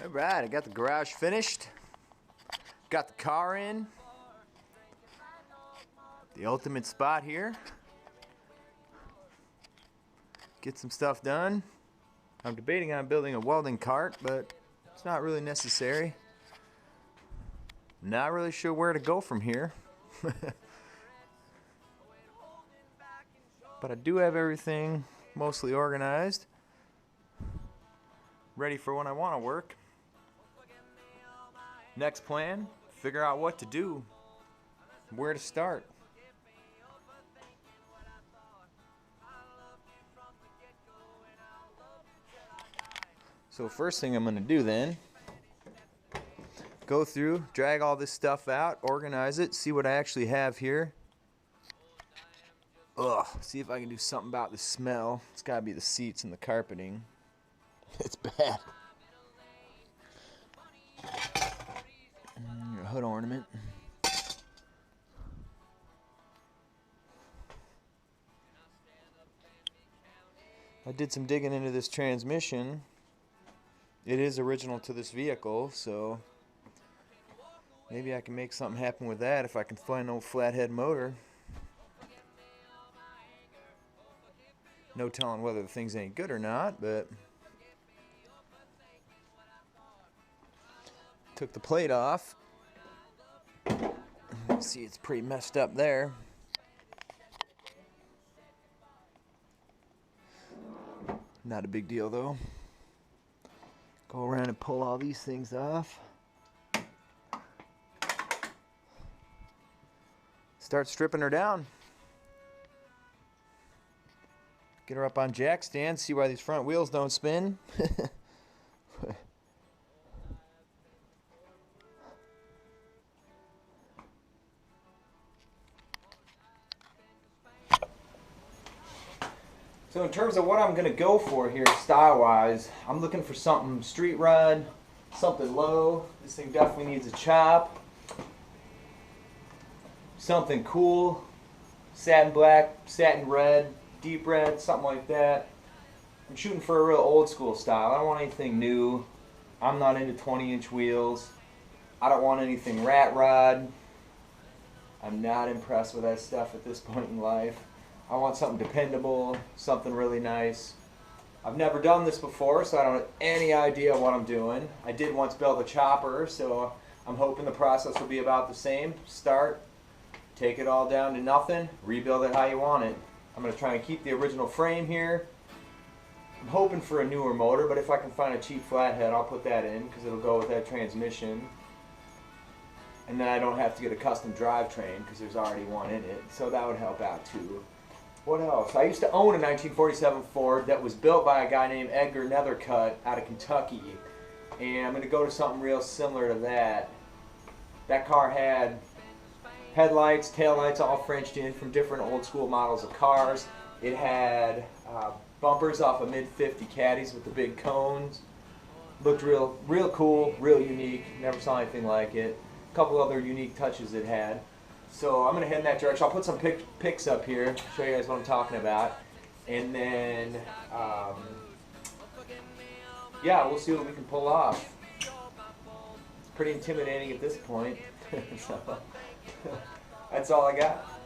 Alright, I got the garage finished. Got the car in. The ultimate spot here. Get some stuff done. I'm debating on building a welding cart, but it's not really necessary. Not really sure where to go from here. But I do have everything mostly organized. Ready for when I want to work. Next plan, figure out what to do. Where to start. So first thing I'm going to do then, go through, drag all this stuff out, organize it, see what I actually have here. See if I can do something about the smell. It's got to be the seats and the carpeting. It's bad. Your hood ornament. I did some digging into this transmission. It is original to this vehicle, so maybe I can make something happen with that if I can find an old flathead motor. No telling whether the thing's any good or not, but took the plate off. See, it's pretty messed up there. Not a big deal though. Go around and pull all these things off. Start stripping her down. Get her up on jack stands, see why these front wheels don't spin. So in terms of what I'm going to go for here style-wise, I'm looking for something street rod, something low. This thing definitely needs a chop. Something cool, satin black, satin red, deep red, something like that. I'm shooting for a real old school style. I don't want anything new. I'm not into 20-inch wheels. I don't want anything rat rod. I'm not impressed with that stuff at this point in life. I want something dependable, something really nice. I've never done this before, so I don't have any idea what I'm doing. I did once build a chopper, so I'm hoping the process will be about the same. Start, take it all down to nothing, rebuild it how you want it. I'm going to try and keep the original frame here. I'm hoping for a newer motor, but if I can find a cheap flathead, I'll put that in because it'll go with that transmission. And then I don't have to get a custom drivetrain because there's already one in it, so that would help out too. What else? I used to own a 1947 Ford that was built by a guy named Edgar Nethercutt out of Kentucky. And I'm going to go to something real similar to that. That car had headlights, taillights all Frenched in from different old school models of cars. It had bumpers off of mid-50 Caddies with the big cones. Looked real cool, real unique. Never saw anything like it. A couple other unique touches it had. So I'm going to head in that direction. I'll put some pics up here, show you guys what I'm talking about. And then, yeah, we'll see what we can pull off. It's pretty intimidating at this point. So, that's all I got.